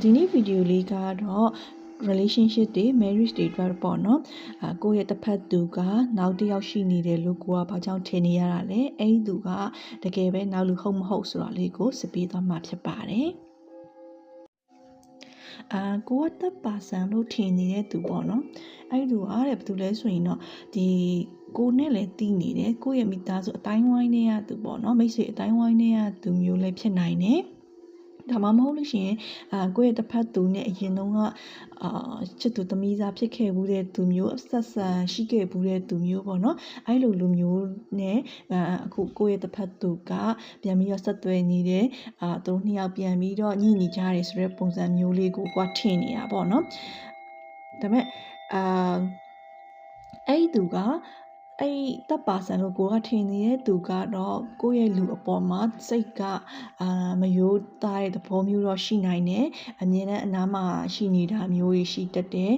ဒီနေ့ဗီဒီယိုလေးကတော့ relationship တွေ marriage တွေအတွက်ပေါ့နော်ကိုယ့်ရဲ့တစ်ဖက်သူကနောက်တစ်ယောက်ရှိနေတယ်လို့ကိုကဘာကြောင့်ထင်နေရတာလဲအဲ့ဒီသူကတကယ်ပဲနောက်လူဟုတ်မဟုတ်ဆိုတာလေးကိုစပေးသွားမှာဖြစ်ပါတယ်ကိုကတက်ပါဆန်လို့ထင်နေတဲ့သူပေါ့နော်အဲ့ဒီသူကတဲ့ဘာလို့လဲဆိုရင်တော့ဒီကိုနဲ့လည်းတည်နေတယ်ကိုယ့်ရဲ့မိသားစုအတိုင်းဝိုင်းနဲ့ရသူပေါ့နော်မိတ်ဆွေအတိုင်းဝိုင်းနဲ့ရသူမျိုးလည်းဖြစ်နိုင်တယ်ဒါမှမဟုတ်လို့ရှိရင်ကိုယ့်ရဲ့တစ်ဖက်သူနဲ့အရင်တုန်းကချစ်သူသမီးစားဖြစ်ခဲ့ဘူးတဲ့သူမျိုးဆက်ဆံရှိခဲ့ဘူးတဲ့သူမျိုးပေါ့နော်အဲ့လိုလူမျိုးနဲ့အခုကိုယ့်ရဲ့တစ်ဖက်သူကပြန်ပြီးတော့ဆက်သွယ်နေတယ်သူတို့နှစ်ယောက်ပြန်ပြီးတော့ညှိနေကြတယ်ဆိုတဲ့ပုံစံမျိုးလေးကိုကွာထင်နေတာပေါ့နော်ဒါပေမဲ့အဲ့ဒီသူကအဲ့တပ်ပါဆန်လို့ကိုကထင်နေတဲ့သူကတော့ကိုယ့်ရဲ့လူအပေါ်မှာစိတ်ကမယိုးသားတဲ့သဘောမျိုးတော့ရှိနိုင်တယ်အမြဲတမ်းအနားမှာရှိနေတာမျိုးရှိတတ်တယ်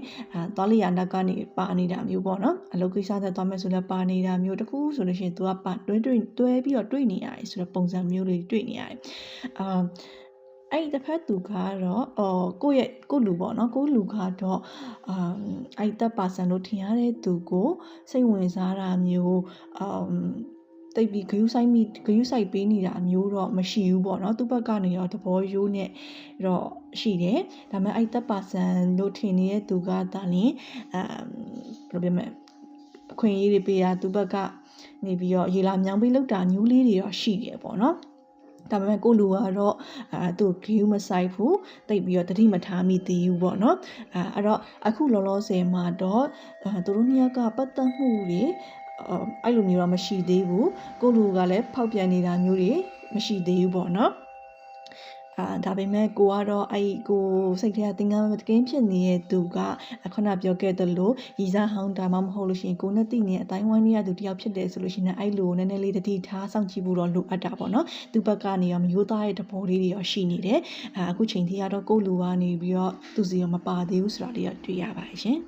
သွားလျာနောက်ကနေပါနေတာမျိုးပေါ့နော်အလုပ်ကိစ္စသက်သွားမယ်ဆိုလည်းပါနေတာမျိုးတခုဆိုလို့ရှိရင်သူကပါတွဲပြီးတော့တွေ့နေရတယ်ဆိုတော့ပုံစံမျိုးလေးတွေ့နေရတယ်အဲ့ဒီတစ်ဖက်သူကတော့ကိုလူပေါ့နော်ကိုလူကတော့အဲ့တပ်ပါဆန်လို့ထင်ရတဲ့သူကိုစိတ်ဝင်စားတာမျိုးတိတ်ပြီးဂယုစိုက်ပေးနေတာမျိုးတော့မရှိဘူးပေါ့နော်သူ့ဘက်ကနေတော့သဘောရိုးနဲ့တော့ရှိတယ်ဒါပေမဲ့အဲ့တပ်ပါဆန်လို့ထင်နေတဲ့သူကဒါလင်းဘယ်လိုပြောမလဲအခွင့်အရေးတွေပေးတာသူ့ဘက်ကနေပြီးတော့ရေလာမြောင်းပေးလောက်တာမျိုးလေးတွေတော့ရှိတယ်ပေါ့နော်ဒါပေမဲ့ကိုလူကတော့သူ့ဂယူးမဆိုင်ဘူးတိတ်ပြီးတော့တတိမထားမိသေးဘူးပေါ့နော်အဲ့တော့အခုလောလောဆယ်မှာတော့သူတို့နှစ်ယောက်ကပတ်သက်မှုတွေအဲ့လိုမျိုးတော့မရှိသေးဘူးကိုလူကလည်းဖောက်ပြန်နေတာမျိုးတွေမရှိသေးဘူးပေါ့နော်ဒါပေမဲ့ကိုကတော့အဲ့ကိုစိတ်ထဲကသင်္ကန်းမတကင်းဖြစ်နေတဲ့သူကခုနပြောခဲ့သလိုရီစားဟောင်းဒါမှမဟုတ်လို့ရှိရင်ကိုနဲ့တိနေအတိုင်းဝိုင်းနေရသူတယောက်ဖြစ်တယ်ဆိုလို့ရှိရင်အဲ့လိုနည်းနည်းလေးတတိထားစောင့်ကြည့်ဖို့တော့လိုအပ်တာပေါ့နော်သူ့ဘက်ကနေရောမရိုးသားတဲ့တဘောလေးတွေရောရှိနေတယ်အခုချိန်ထိကတော့ကိုလူကနေပြီးတော့သူစီရောမပါသေးဘူးဆိုတာလေးတော့တွေ့ရပါတယ်ရှင်